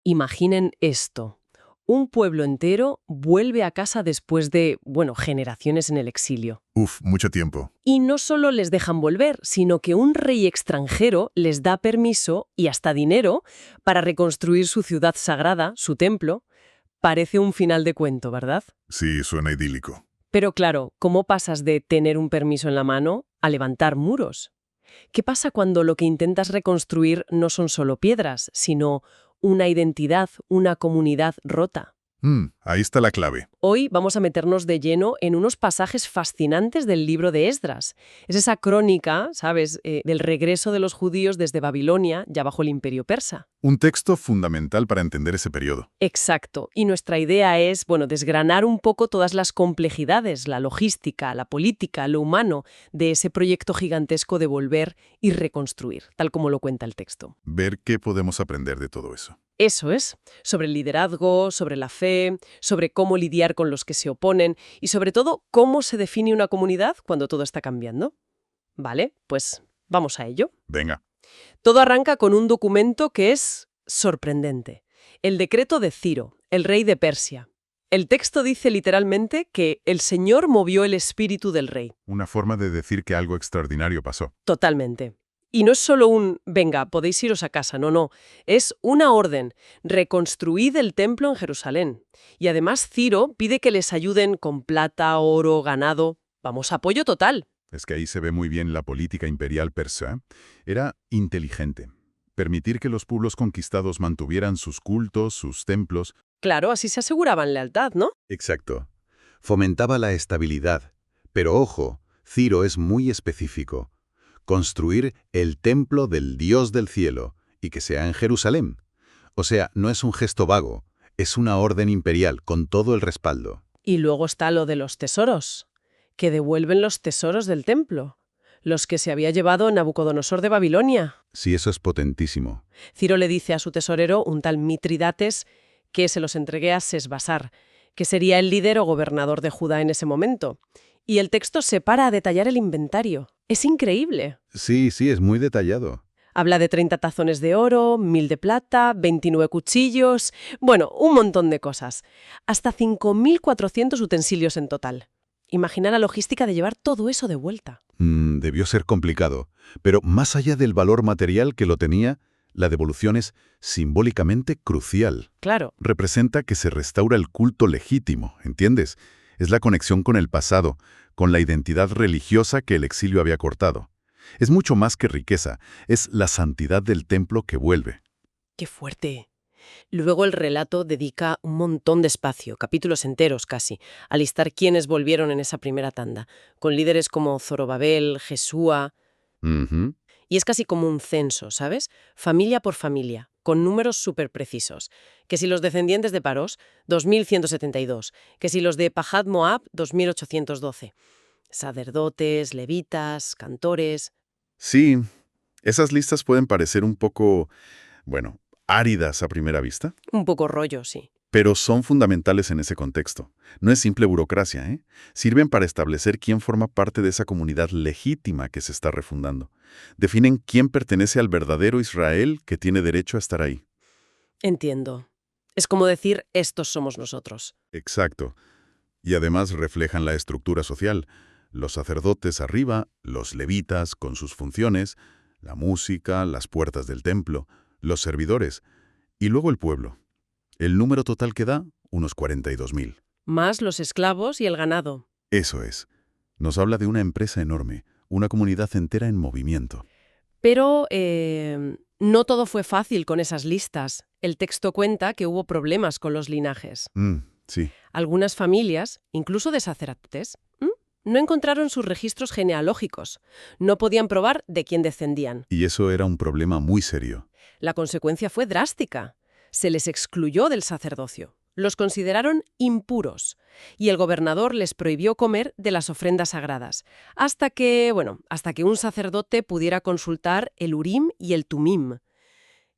Imaginen esto. Un pueblo entero vuelve a casa después de, generaciones en el exilio. Uf, mucho tiempo. Y no solo les dejan volver, sino que un rey extranjero les da permiso y hasta dinero para reconstruir su ciudad sagrada, su templo. Parece un final de cuento, ¿verdad? Sí, suena idílico. Pero claro, ¿cómo pasas de tener un permiso en la mano a levantar muros? ¿Qué pasa cuando lo que intentas reconstruir no son solo piedras, sino una identidad, una comunidad rota? Ahí está la clave. Hoy vamos a meternos de lleno en unos pasajes fascinantes del libro de Esdras. Es esa crónica, ¿sabes?, del regreso de los judíos desde Babilonia, ya bajo el Imperio Persa. Un texto fundamental para entender ese periodo. Exacto. Y nuestra idea es, desgranar un poco todas las complejidades, la logística, la política, lo humano, de ese proyecto gigantesco de volver y reconstruir, tal como lo cuenta el texto. Ver qué podemos aprender de todo eso. Eso es, sobre el liderazgo, sobre la fe, sobre cómo lidiar con los que se oponen y sobre todo cómo se define una comunidad cuando todo está cambiando. Vale, pues vamos a ello. Venga. Todo arranca con un documento que es sorprendente. El decreto de Ciro, el rey de Persia. El texto dice literalmente que el Señor movió el espíritu del rey. Una forma de decir que algo extraordinario pasó. Totalmente. Y no es solo un, venga, podéis iros a casa, no. Es una orden, reconstruid el templo en Jerusalén. Y además Ciro pide que les ayuden con plata, oro, ganado. Vamos, apoyo total. Es que ahí se ve muy bien la política imperial persa. Era inteligente. Permitir que los pueblos conquistados mantuvieran sus cultos, sus templos. Claro, así se aseguraban lealtad, ¿no? Exacto. Fomentaba la estabilidad. Pero ojo, Ciro es muy específico. Construir el templo del Dios del cielo, y que sea en Jerusalén. O sea, no es un gesto vago, es una orden imperial con todo el respaldo. Y luego está lo de los tesoros, que devuelven los tesoros del templo, los que se había llevado Nabucodonosor de Babilonia. Sí, eso es potentísimo. Ciro le dice a su tesorero, un tal Mitridates, que se los entregue a Sesbasar, que sería el líder o gobernador de Judá en ese momento. Y el texto se para a detallar el inventario. Es increíble. Sí, es muy detallado. Habla de 30 tazones de oro, 1000 de plata, 29 cuchillos... un montón de cosas. Hasta 5400 utensilios en total. Imagina la logística de llevar todo eso de vuelta. Debió ser complicado. Pero más allá del valor material que lo tenía, la devolución es simbólicamente crucial. Claro. Representa que se restaura el culto legítimo, ¿entiendes? Es la conexión con el pasado, con la identidad religiosa que el exilio había cortado. Es mucho más que riqueza, es la santidad del templo que vuelve. ¡Qué fuerte! Luego el relato dedica un montón de espacio, capítulos enteros casi, a listar quiénes volvieron en esa primera tanda, con líderes como Zorobabel, Jesúa... Y es casi como un censo, ¿sabes? Familia por familia, con números súper precisos. Que si los descendientes de Parós, 2172. Que si los de Pahat Moab, 2812. Sacerdotes, levitas, cantores... Sí, esas listas pueden parecer un poco, áridas a primera vista, Un poco rollo, sí. pero son fundamentales en ese contexto. No es simple burocracia, ¿eh? Sirven para establecer quién forma parte de esa comunidad legítima que se está refundando. Definen quién pertenece al verdadero Israel que tiene derecho a estar ahí. Entiendo. Es como decir, estos somos nosotros. Exacto. Y además reflejan la estructura social. Los sacerdotes arriba, los levitas con sus funciones, la música, las puertas del templo, los servidores, y luego el pueblo. El número total que da, unos 42.000. Más los esclavos y el ganado. Eso es. Nos habla de una empresa enorme, una comunidad entera en movimiento. Pero no todo fue fácil con esas listas. El texto cuenta que hubo problemas con los linajes. Sí. Algunas familias, incluso de sacerdotes, no encontraron sus registros genealógicos. No podían probar de quién descendían. Y eso era un problema muy serio. La consecuencia fue drástica. Se les excluyó del sacerdocio. Los consideraron impuros y el gobernador les prohibió comer de las ofrendas sagradas, hasta que un sacerdote pudiera consultar el Urim y el Tumim.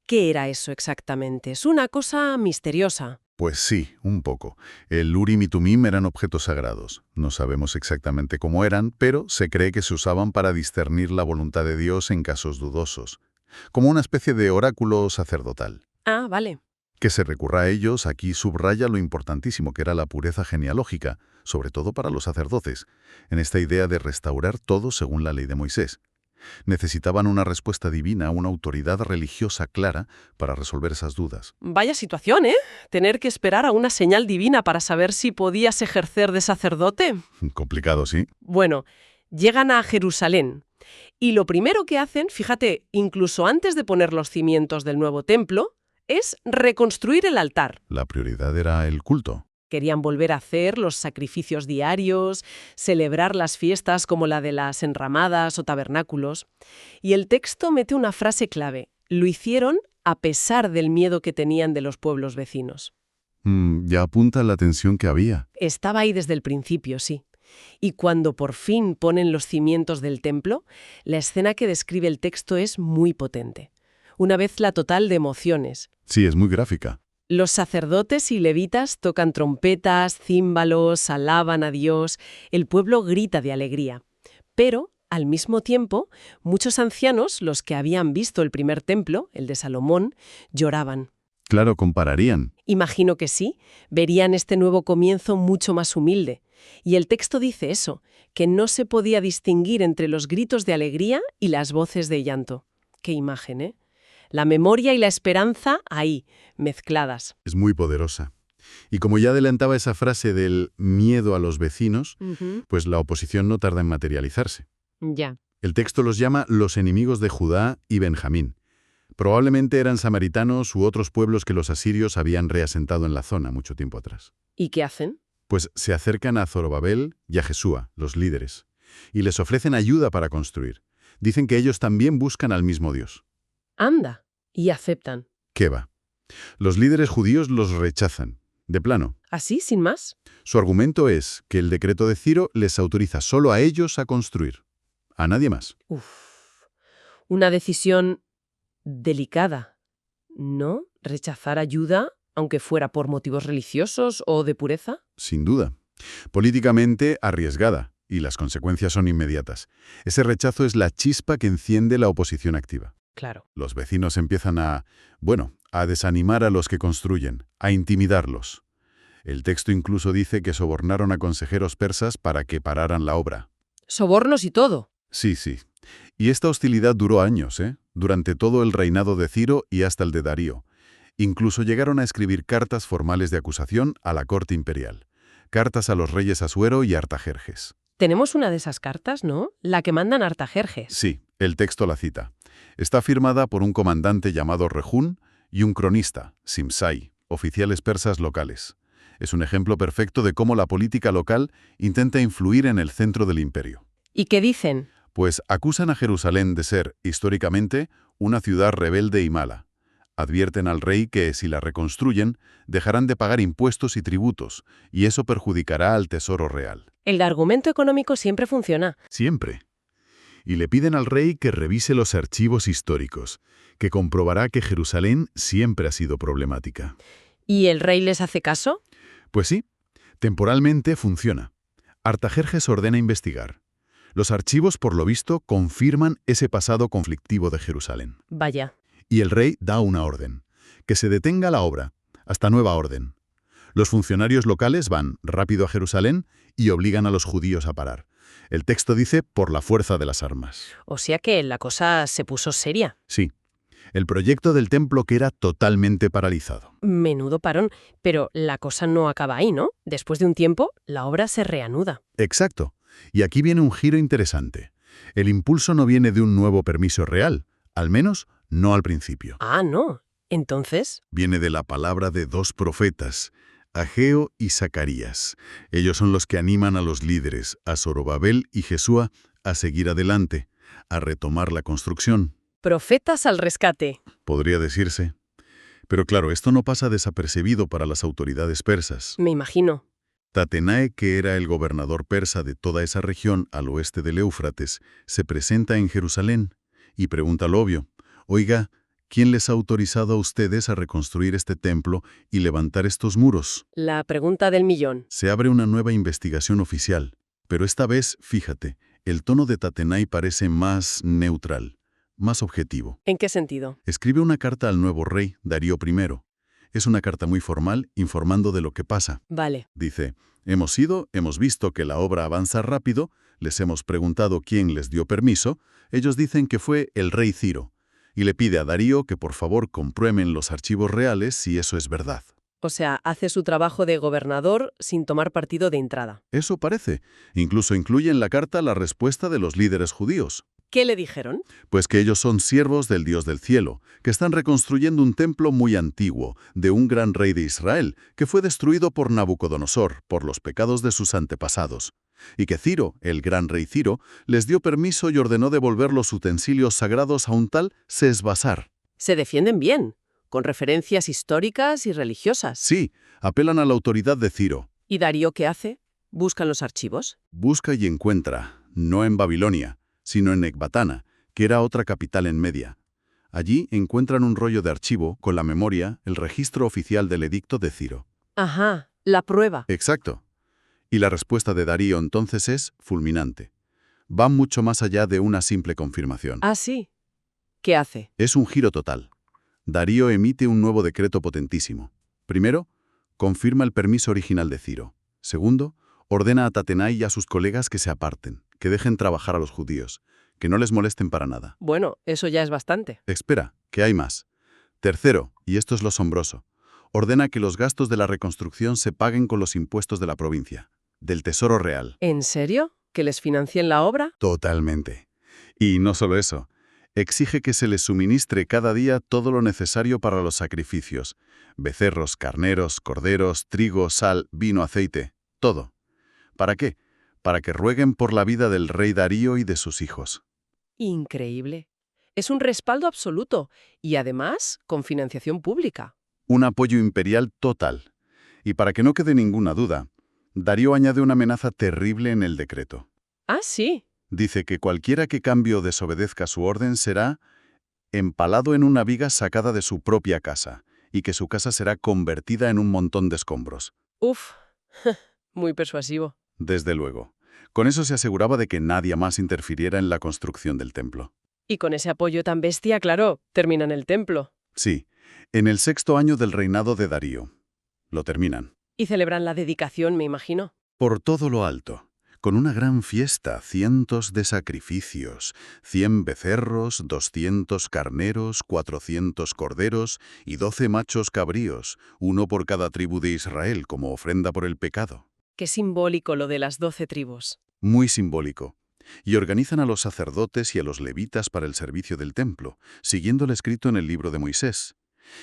¿Qué era eso exactamente? Es una cosa misteriosa. Pues sí, un poco. El Urim y Tumim eran objetos sagrados. No sabemos exactamente cómo eran, pero se cree que se usaban para discernir la voluntad de Dios en casos dudosos, como una especie de oráculo sacerdotal. Ah, vale. Que se recurra a ellos aquí subraya lo importantísimo que era la pureza genealógica, sobre todo para los sacerdotes, en esta idea de restaurar todo según la ley de Moisés. Necesitaban una respuesta divina, una autoridad religiosa clara para resolver esas dudas. Vaya situación, ¿eh? Tener que esperar a una señal divina para saber si podías ejercer de sacerdote. Complicado, ¿sí? Bueno, llegan a Jerusalén. Y lo primero que hacen, fíjate, incluso antes de poner los cimientos del nuevo templo, es reconstruir el altar. La prioridad era el culto. Querían volver a hacer los sacrificios diarios, celebrar las fiestas como la de las enramadas o tabernáculos. Y el texto mete una frase clave. Lo hicieron a pesar del miedo que tenían de los pueblos vecinos. Ya apunta la tensión que había. Estaba ahí desde el principio, sí. Y cuando por fin ponen los cimientos del templo, la escena que describe el texto es muy potente. Una mezcla total de emociones. Sí, es muy gráfica. Los sacerdotes y levitas tocan trompetas, címbalos, alaban a Dios, el pueblo grita de alegría. Pero, al mismo tiempo, muchos ancianos, los que habían visto el primer templo, el de Salomón, lloraban. Claro, compararían. Imagino que sí, verían este nuevo comienzo mucho más humilde. Y el texto dice eso, que no se podía distinguir entre los gritos de alegría y las voces de llanto. Qué imagen, ¿eh? La memoria y la esperanza ahí, mezcladas. Es muy poderosa. Y como ya adelantaba esa frase del miedo a los vecinos, pues la oposición no tarda en materializarse. Ya. El texto los llama los enemigos de Judá y Benjamín. Probablemente eran samaritanos u otros pueblos que los asirios habían reasentado en la zona mucho tiempo atrás. ¿Y qué hacen? Pues se acercan a Zorobabel y a Jesúa, los líderes, y les ofrecen ayuda para construir. Dicen que ellos también buscan al mismo Dios. Anda. Y aceptan. ¿Qué va? Los líderes judíos los rechazan, de plano. ¿Así, sin más? Su argumento es que el decreto de Ciro les autoriza solo a ellos a construir, a nadie más. Uf. Una decisión delicada, ¿no? Rechazar ayuda, aunque fuera por motivos religiosos o de pureza. Sin duda. Políticamente arriesgada, y las consecuencias son inmediatas. Ese rechazo es la chispa que enciende la oposición activa. Claro. Los vecinos empiezan a desanimar a los que construyen, a intimidarlos. El texto incluso dice que sobornaron a consejeros persas para que pararan la obra. Sobornos y todo. Sí. Y esta hostilidad duró años, durante todo el reinado de Ciro y hasta el de Darío. Incluso llegaron a escribir cartas formales de acusación a la corte imperial. Cartas a los reyes Asuero y Artajerjes. Tenemos una de esas cartas, ¿no? La que mandan Artajerjes. Sí, el texto la cita. Está firmada por un comandante llamado Rejún y un cronista, Simsai, oficiales persas locales. Es un ejemplo perfecto de cómo la política local intenta influir en el centro del imperio. ¿Y qué dicen? Pues acusan a Jerusalén de ser, históricamente, una ciudad rebelde y mala. Advierten al rey que, si la reconstruyen, dejarán de pagar impuestos y tributos, y eso perjudicará al tesoro real. El argumento económico siempre funciona. Siempre. Y le piden al rey que revise los archivos históricos, que comprobará que Jerusalén siempre ha sido problemática. ¿Y el rey les hace caso? Pues sí, temporalmente funciona. Artajerjes ordena investigar. Los archivos, por lo visto, confirman ese pasado conflictivo de Jerusalén. Vaya. Y el rey da una orden, que se detenga la obra, hasta nueva orden. Los funcionarios locales van rápido a Jerusalén y obligan a los judíos a parar. El texto dice por la fuerza de las armas. O sea que la cosa se puso seria. Sí, el proyecto del templo queda totalmente paralizado. Menudo parón, pero la cosa no acaba ahí, ¿no? Después de un tiempo, la obra se reanuda. Exacto. Y aquí viene un giro interesante. El impulso no viene de un nuevo permiso real, al menos no al principio. Ah, no. Entonces, Viene de la palabra de dos profetas, Ageo y Zacarías. Ellos son los que animan a los líderes, a Zorobabel y Jesúa, a seguir adelante, a retomar la construcción. profetas al rescate. Podría decirse. Pero claro, esto no pasa desapercibido para las autoridades persas. Me imagino. Tatenae, que era el gobernador persa de toda esa región al oeste del Éufrates, se presenta en Jerusalén y pregunta lo obvio. Oiga, ¿quién les ha autorizado a ustedes a reconstruir este templo y levantar estos muros? La pregunta del millón. Se abre una nueva investigación oficial, pero esta vez, fíjate, el tono de Tatenae parece más neutral, más objetivo. ¿En qué sentido? Escribe una carta al nuevo rey, Darío I. Es una carta muy formal informando de lo que pasa. Vale. Dice, hemos ido, hemos visto que la obra avanza rápido, les hemos preguntado quién les dio permiso, ellos dicen que fue el rey Ciro, y le pide a Darío que por favor comprueben los archivos reales si eso es verdad. O sea, hace su trabajo de gobernador sin tomar partido de entrada. Eso parece. Incluso incluye en la carta la respuesta de los líderes judíos. ¿Qué le dijeron? Pues que ellos son siervos del Dios del cielo, que están reconstruyendo un templo muy antiguo, de un gran rey de Israel, que fue destruido por Nabucodonosor, por los pecados de sus antepasados. Y que Ciro, el gran rey Ciro, les dio permiso y ordenó devolver los utensilios sagrados a un tal Sesbasar. Se defienden bien, con referencias históricas y religiosas. Sí, apelan a la autoridad de Ciro. ¿Y Darío qué hace? ¿Buscan los archivos? Busca y encuentra, no en Babilonia, sino en Ecbatana, que era otra capital en Media. Allí encuentran un rollo de archivo con la memoria, el registro oficial del edicto de Ciro. Ajá, la prueba. Exacto. Y la respuesta de Darío entonces es fulminante. Va mucho más allá de una simple confirmación. Ah, sí. ¿Qué hace? Es un giro total. Darío emite un nuevo decreto potentísimo. Primero, confirma el permiso original de Ciro. Segundo, ordena a Tatenai y a sus colegas que se aparten, que dejen trabajar a los judíos, que no les molesten para nada. Bueno, eso ya es bastante. Espera, que hay más. Tercero, y esto es lo asombroso, ordena que los gastos de la reconstrucción se paguen con los impuestos de la provincia, del Tesoro Real. ¿En serio? ¿Que les financien la obra? Totalmente. Y no solo eso, exige que se les suministre cada día todo lo necesario para los sacrificios. Becerros, carneros, corderos, trigo, sal, vino, aceite, todo. ¿Para qué? Para que rueguen por la vida del rey Darío y de sus hijos. Increíble. Es un respaldo absoluto y además con financiación pública. Un apoyo imperial total. Y para que no quede ninguna duda, Darío añade una amenaza terrible en el decreto. Ah, sí. Dice que cualquiera que cambie o desobedezca su orden será empalado en una viga sacada de su propia casa, y que su casa será convertida en un montón de escombros. Uf, muy persuasivo. Desde luego. Con eso se aseguraba de que nadie más interfiriera en la construcción del templo. Y con ese apoyo tan bestia, claro, terminan el templo. Sí, en el 6º año del reinado de Darío. Lo terminan. Y celebran la dedicación, me imagino. Por todo lo alto. Con una gran fiesta, cientos de sacrificios, 100 becerros, 200 carneros, 400 corderos y 12 machos cabríos, uno por cada tribu de Israel como ofrenda por el pecado. Qué simbólico lo de las 12 tribus. Muy simbólico. Y organizan a los sacerdotes y a los levitas para el servicio del templo, siguiendo lo escrito en el libro de Moisés.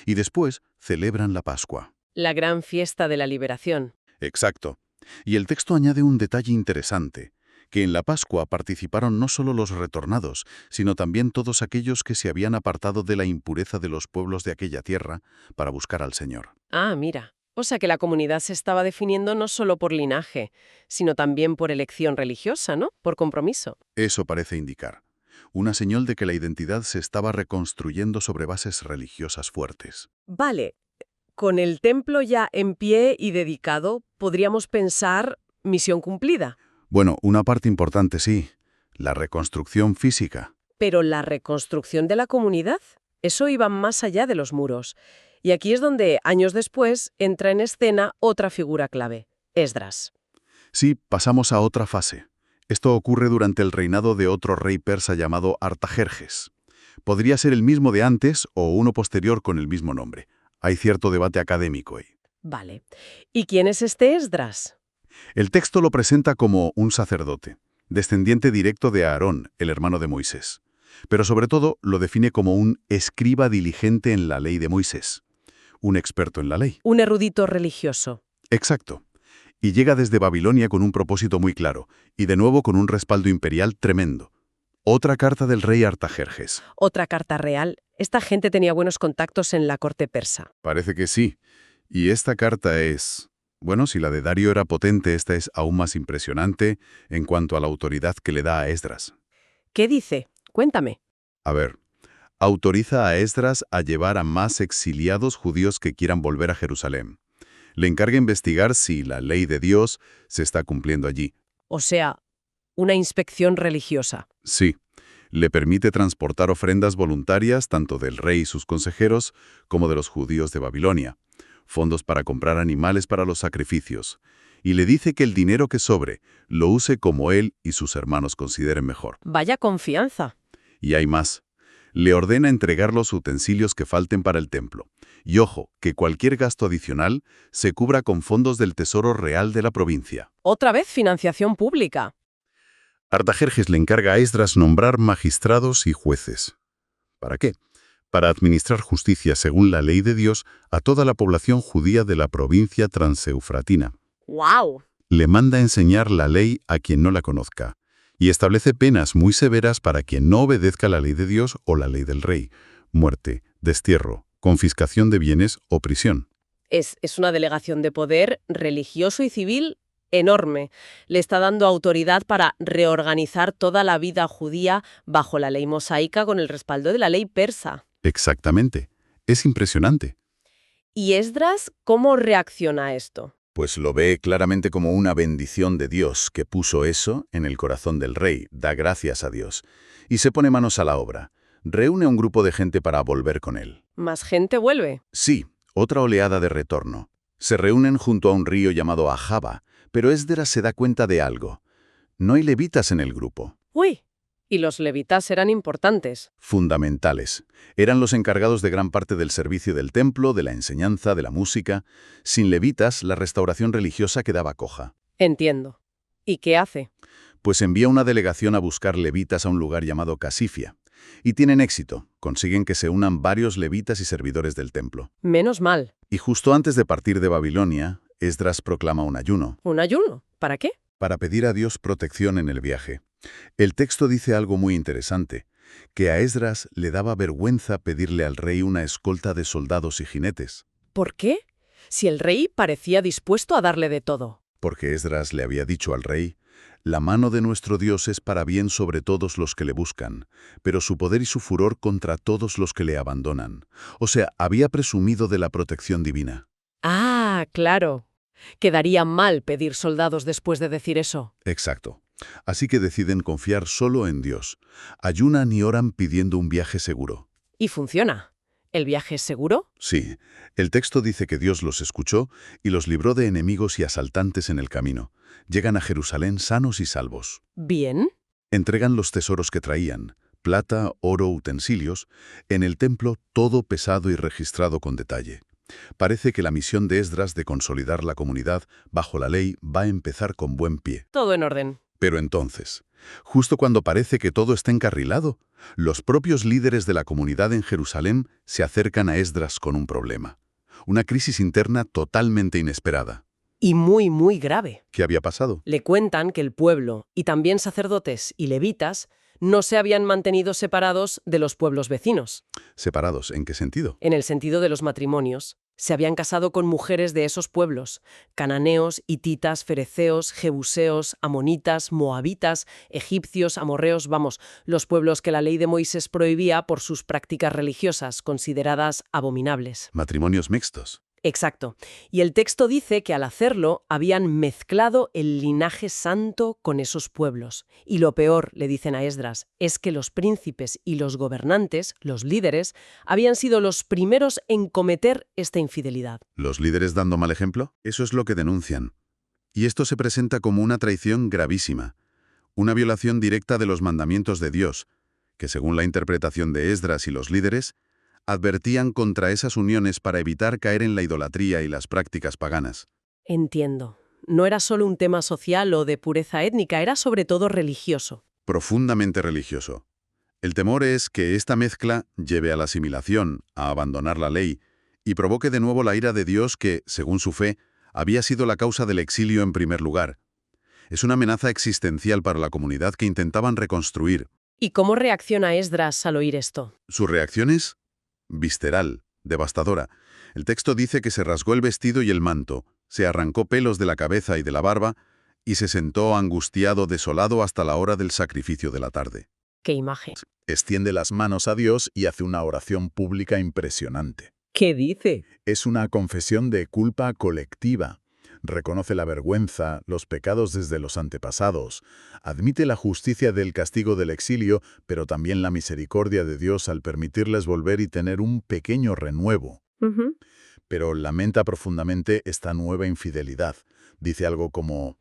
Y después celebran la Pascua. La gran fiesta de la liberación. Exacto. Y el texto añade un detalle interesante, que en la Pascua participaron no solo los retornados, sino también todos aquellos que se habían apartado de la impureza de los pueblos de aquella tierra para buscar al Señor. Ah, mira. O sea que la comunidad se estaba definiendo no solo por linaje, sino también por elección religiosa, ¿no? Por compromiso. Eso parece indicar. Una señal de que la identidad se estaba reconstruyendo sobre bases religiosas fuertes. Vale. Con el templo ya en pie y dedicado, podríamos pensar misión cumplida. Bueno, una parte importante sí, la reconstrucción física. Pero la reconstrucción de la comunidad, eso iba más allá de los muros. Y aquí es donde, años después, entra en escena otra figura clave, Esdras. Sí, pasamos a otra fase. Esto ocurre durante el reinado de otro rey persa llamado Artajerjes. Podría ser el mismo de antes o uno posterior con el mismo nombre. Hay cierto debate académico ahí. Vale. ¿Y quién es este Esdras? El texto lo presenta como un sacerdote, descendiente directo de Aarón, el hermano de Moisés. Pero sobre todo lo define como un escriba diligente en la ley de Moisés. Un experto en la ley. Un erudito religioso. Exacto. Y llega desde Babilonia con un propósito muy claro, y de nuevo con un respaldo imperial tremendo. Otra carta del rey Artajerjes. Otra carta real. Esta gente tenía buenos contactos en la corte persa. Parece que sí. Y esta carta es... Bueno, si la de Darío era potente, esta es aún más impresionante en cuanto a la autoridad que le da a Esdras. ¿Qué dice? Cuéntame. A ver, autoriza a Esdras a llevar a más exiliados judíos que quieran volver a Jerusalén. Le encarga investigar si la ley de Dios se está cumpliendo allí. O sea, una inspección religiosa. Sí, le permite transportar ofrendas voluntarias tanto del rey y sus consejeros como de los judíos de Babilonia, fondos para comprar animales para los sacrificios, y le dice que el dinero que sobre lo use como él y sus hermanos consideren mejor. Vaya confianza. Y hay más. Le ordena entregar los utensilios que falten para el templo. Y ojo, que cualquier gasto adicional se cubra con fondos del Tesoro Real de la provincia. Otra vez financiación pública. Artajerjes le encarga a Esdras nombrar magistrados y jueces. ¿Para qué? Para administrar justicia según la ley de Dios a toda la población judía de la provincia transeufratina. ¡Wow! Le manda enseñar la ley a quien no la conozca, y establece penas muy severas para quien no obedezca la ley de Dios o la ley del rey: muerte, destierro, confiscación de bienes o prisión. Es una delegación de poder religioso y civil enorme. Le está dando autoridad para reorganizar toda la vida judía bajo la ley mosaica con el respaldo de la ley persa. Exactamente. Es impresionante. ¿Y Esdras cómo reacciona a esto? Pues lo ve claramente como una bendición de Dios que puso eso en el corazón del rey, da gracias a Dios, y se pone manos a la obra. Reúne a un grupo de gente para volver con él. ¿Más gente vuelve? Sí, otra oleada de retorno. Se reúnen junto a un río llamado Ahava, pero Esdras se da cuenta de algo. No hay levitas en el grupo. ¡Uy! Y los levitas eran importantes. Fundamentales. Eran los encargados de gran parte del servicio del templo, de la enseñanza, de la música. Sin levitas, la restauración religiosa quedaba coja. Entiendo. ¿Y qué hace? Pues envía una delegación a buscar levitas a un lugar llamado Casifia. Y tienen éxito. Consiguen que se unan varios levitas y servidores del templo. Menos mal. Y justo antes de partir de Babilonia, Esdras proclama un ayuno. ¿Un ayuno? ¿Para qué? Para pedir a Dios protección en el viaje. El texto dice algo muy interesante, que a Esdras le daba vergüenza pedirle al rey una escolta de soldados y jinetes, ¿Por qué? Si el rey parecía dispuesto a darle de todo. porque Esdras le había dicho al rey: «La mano de nuestro Dios es para bien sobre todos los que le buscan, pero su poder y su furor contra todos los que le abandonan». O sea, había presumido de la protección divina. Ah, claro. Quedaría mal pedir soldados después de decir eso. Exacto. Así que deciden confiar solo en Dios. Ayunan y oran pidiendo un viaje seguro. Y funciona. ¿El viaje es seguro? Sí, el texto dice que Dios los escuchó y los libró de enemigos y asaltantes en el camino. Llegan a Jerusalén sanos y salvos. Bien. Entregan los tesoros que traían, plata, oro, utensilios, en el templo todo pesado y registrado con detalle. Parece que la misión de Esdras de consolidar la comunidad bajo la ley va a empezar con buen pie. Todo en orden. Pero entonces, justo cuando parece que todo está encarrilado, los propios líderes de la comunidad en Jerusalén se acercan a Esdras con un problema. Una crisis interna totalmente inesperada. Y muy, muy grave. ¿Qué había pasado? Le cuentan que el pueblo, y también sacerdotes y levitas, no se habían mantenido separados de los pueblos vecinos. ¿Separados? ¿En qué sentido? En el sentido de los matrimonios. Se habían casado con mujeres de esos pueblos: cananeos, hititas, fereceos, jebuseos, amonitas, moabitas, egipcios, amorreos, vamos, los pueblos que la ley de Moisés prohibía por sus prácticas religiosas, consideradas abominables. Matrimonios mixtos. Exacto. Y el texto dice que al hacerlo habían mezclado el linaje santo con esos pueblos. Y lo peor, le dicen a Esdras, es que los príncipes y los gobernantes, los líderes, habían sido los primeros en cometer esta infidelidad. ¿Los líderes dando mal ejemplo? Eso es lo que denuncian. Y esto se presenta como una traición gravísima, una violación directa de los mandamientos de Dios, que según la interpretación de Esdras y los líderes, advertían contra esas uniones para evitar caer en la idolatría y las prácticas paganas. Entiendo. No era solo un tema social o de pureza étnica, era sobre todo religioso. Profundamente religioso. El temor es que esta mezcla lleve a la asimilación, a abandonar la ley, y provoque de nuevo la ira de Dios que, según su fe, había sido la causa del exilio en primer lugar. Es una amenaza existencial para la comunidad que intentaban reconstruir. ¿Y cómo reacciona Esdras al oír esto? Su reacción es visceral, devastadora. El texto dice que se rasgó el vestido y el manto, se arrancó pelos de la cabeza y de la barba, y se sentó angustiado, desolado hasta la hora del sacrificio de la tarde. ¡Qué imagen! Extiende las manos a Dios y hace una oración pública impresionante. ¿Qué dice? Es una confesión de culpa colectiva. Reconoce la vergüenza, los pecados desde los antepasados, admite la justicia del castigo del exilio, pero también la misericordia de Dios al permitirles volver y tener un pequeño renuevo. pero lamenta profundamente esta nueva infidelidad. Dice algo como: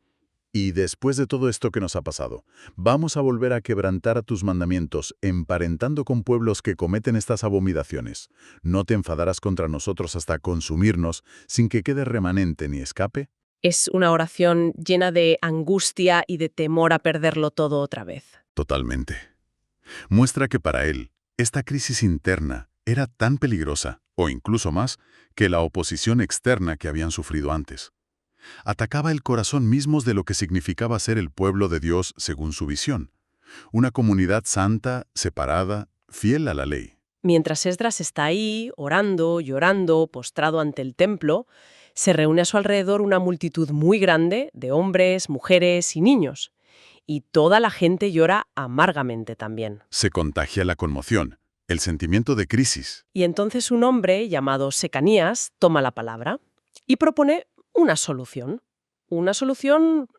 «Y después de todo esto que nos ha pasado, vamos a volver a quebrantar tus mandamientos, emparentando con pueblos que cometen estas abominaciones. ¿No te enfadarás contra nosotros hasta consumirnos, sin que quede remanente ni escape?» Es una oración llena de angustia y de temor a perderlo todo otra vez. Totalmente. Muestra que para él, esta crisis interna era tan peligrosa, o incluso más, que la oposición externa que habían sufrido antes. Atacaba el corazón mismo de lo que significaba ser el pueblo de Dios según su visión. Una comunidad santa, separada, fiel a la ley. Mientras Esdras está ahí, orando, llorando, postrado ante el templo, se reúne a su alrededor una multitud muy grande de hombres, mujeres y niños. Y toda la gente llora amargamente también. Se contagia la conmoción, el sentimiento de crisis. Y entonces un hombre llamado Secanías toma la palabra y propone una solución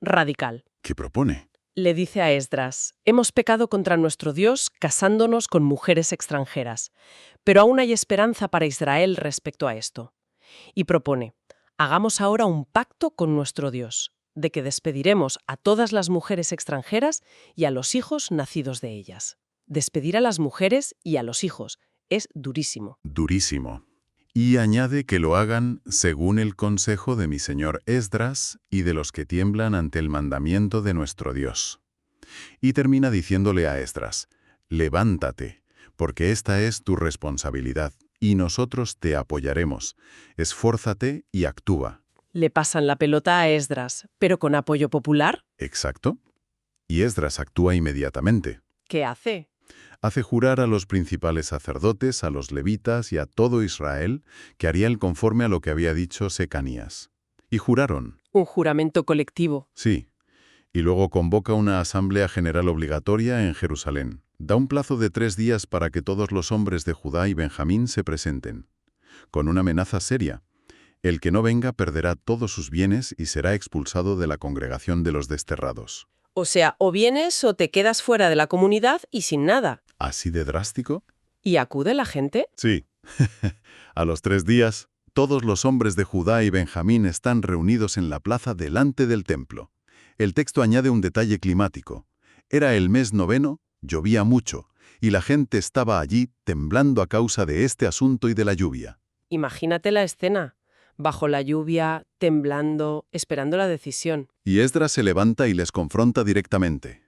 radical. ¿Qué propone? Le dice a Esdras: hemos pecado contra nuestro Dios casándonos con mujeres extranjeras, pero aún hay esperanza para Israel respecto a esto. Y propone: hagamos ahora un pacto con nuestro Dios, de que despediremos a todas las mujeres extranjeras y a los hijos nacidos de ellas. Despedir a las mujeres y a los hijos es durísimo. Durísimo. Y añade que lo hagan según el consejo de mi señor Esdras y de los que tiemblan ante el mandamiento de nuestro Dios. Y termina diciéndole a Esdras: levántate, porque esta es tu responsabilidad, y nosotros te apoyaremos. Esfuérzate y actúa. Le pasan la pelota a Esdras, pero con apoyo popular. ¿Exacto? Y Esdras actúa inmediatamente. ¿Qué hace? Hace jurar a los principales sacerdotes, a los levitas y a todo Israel que harían conforme a lo que había dicho Secanías. Y juraron. Un juramento colectivo. Sí. Y luego convoca una asamblea general obligatoria en Jerusalén. Da un plazo de 3 días para que todos los hombres de Judá y Benjamín se presenten. Con una amenaza seria. El que no venga perderá todos sus bienes y será expulsado de la congregación de los desterrados. O sea, o vienes o te quedas fuera de la comunidad y sin nada. ¿Así de drástico? ¿Y acude la gente? Sí. A los 3 días, todos los hombres de Judá y Benjamín están reunidos en la plaza delante del templo. El texto añade un detalle climático. Era el mes 9, llovía mucho, y la gente estaba allí temblando a causa de este asunto y de la lluvia. Imagínate la escena. Bajo la lluvia, temblando, esperando la decisión. Y Esdras se levanta y les confronta directamente.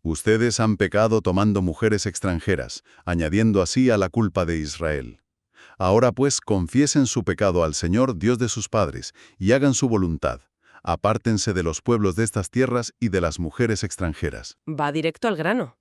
Ustedes han pecado tomando mujeres extranjeras, añadiendo así a la culpa de Israel. Ahora pues confiesen su pecado al Señor, Dios de sus padres, y hagan su voluntad. Apártense de los pueblos de estas tierras y de las mujeres extranjeras. Va directo al grano.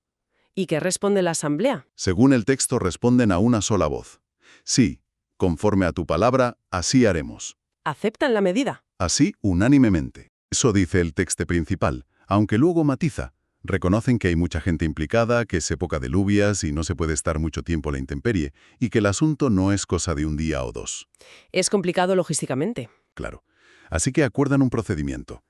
¿Y qué responde la asamblea? Según el texto responden a una sola voz. Sí, conforme a tu palabra, así haremos. ¿Aceptan la medida? Así, unánimemente. Eso dice el texto principal, aunque luego matiza. Reconocen que hay mucha gente implicada, que es época de lluvias y no se puede estar mucho tiempo a la intemperie, y que el asunto no es cosa de un día o 2. Es complicado logísticamente. Claro. Así que acuerdan un procedimiento.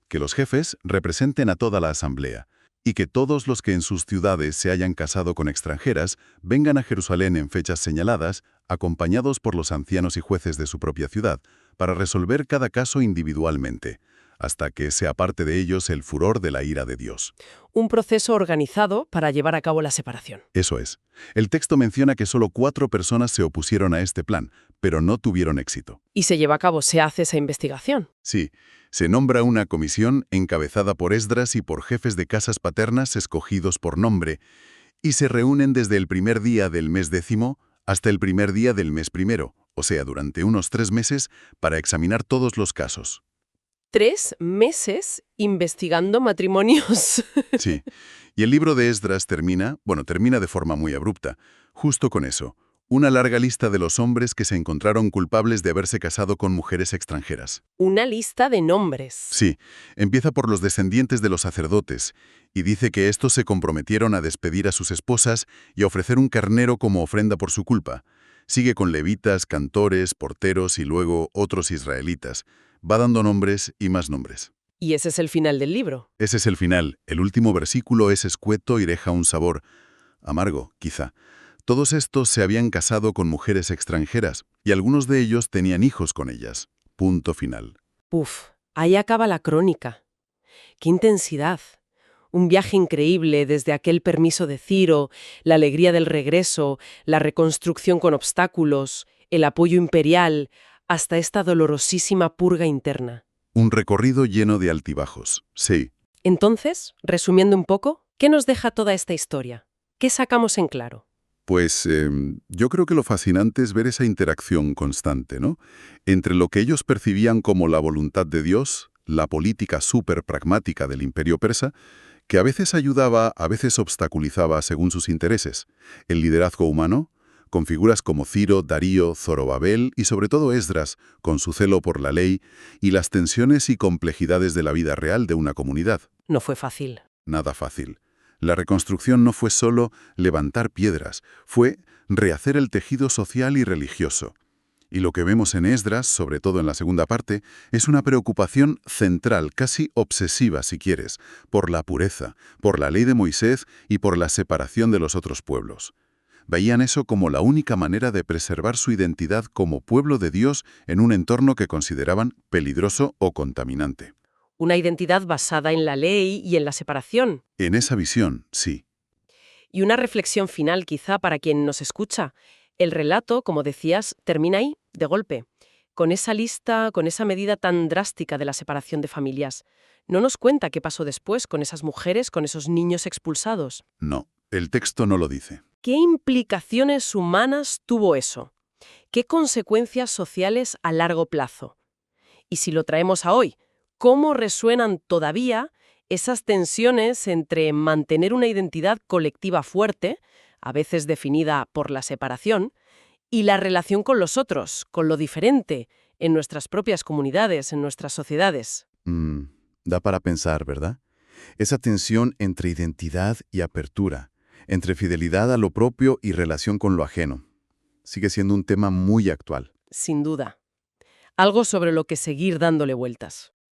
Que los jefes representen a toda la asamblea, y que todos los que en sus ciudades se hayan casado con extranjeras vengan a Jerusalén en fechas señaladas, acompañados por los ancianos y jueces de su propia ciudad, para resolver cada caso individualmente, hasta que se aparte de ellos el furor de la ira de Dios. Un proceso organizado para llevar a cabo la separación. Eso es. El texto menciona que solo 4 personas se opusieron a este plan, pero no tuvieron éxito. Y se lleva a cabo, se hace esa investigación. Sí, se nombra una comisión encabezada por Esdras y por jefes de casas paternas escogidos por nombre, y se reúnen desde el primer día del mes 10 hasta el primer día del mes 1, o sea, durante unos 3 meses, para examinar todos los casos. 3 meses investigando matrimonios. Sí, y el libro de Esdras termina de forma muy abrupta, justo con eso. Una larga lista de los hombres que se encontraron culpables de haberse casado con mujeres extranjeras. Una lista de nombres. Sí, empieza por los descendientes de los sacerdotes, y dice que estos se comprometieron a despedir a sus esposas y a ofrecer un carnero como ofrenda por su culpa. Sigue con levitas, cantores, porteros y luego otros israelitas. Va dando nombres y más nombres. Y ese es el final del libro. Ese es el final. El último versículo es escueto y deja un sabor amargo, quizá. Todos estos se habían casado con mujeres extranjeras y algunos de ellos tenían hijos con ellas. Punto final. Uf, ahí acaba la crónica. ¡Qué intensidad! Un viaje increíble desde aquel permiso de Ciro, la alegría del regreso, la reconstrucción con obstáculos, el apoyo imperial, hasta esta dolorosísima purga interna. Un recorrido lleno de altibajos, sí. Entonces, resumiendo un poco, ¿qué nos deja toda esta historia? ¿Qué sacamos en claro? Pues yo creo que lo fascinante es ver esa interacción constante, ¿no? Entre lo que ellos percibían como la voluntad de Dios, la política súper pragmática del imperio persa, que a veces ayudaba, a veces obstaculizaba según sus intereses, el liderazgo humano, con figuras como Ciro, Darío, Zorobabel y sobre todo Esdras, con su celo por la ley, y las tensiones y complejidades de la vida real de una comunidad. No fue fácil. Nada fácil. La reconstrucción no fue solo levantar piedras, fue rehacer el tejido social y religioso. Y lo que vemos en Esdras, sobre todo en la segunda parte, es una preocupación central, casi obsesiva si quieres, por la pureza, por la ley de Moisés y por la separación de los otros pueblos. Veían eso como la única manera de preservar su identidad como pueblo de Dios en un entorno que consideraban peligroso o contaminante. Una identidad basada en la ley y en la separación. En esa visión, sí. Y una reflexión final quizá para quien nos escucha. El relato, como decías, termina ahí, de golpe, con esa lista, con esa medida tan drástica de la separación de familias. No nos cuenta qué pasó después con esas mujeres, con esos niños expulsados. No, el texto no lo dice. ¿Qué implicaciones humanas tuvo eso? ¿Qué consecuencias sociales a largo plazo? Y si lo traemos a hoy, ¿cómo resuenan todavía esas tensiones entre mantener una identidad colectiva fuerte, a veces definida por la separación, y la relación con los otros, con lo diferente, en nuestras propias comunidades, en nuestras sociedades? Da para pensar, ¿verdad? Esa tensión entre identidad y apertura, entre fidelidad a lo propio y relación con lo ajeno, sigue siendo un tema muy actual. Sin duda. Algo sobre lo que seguir dándole vueltas.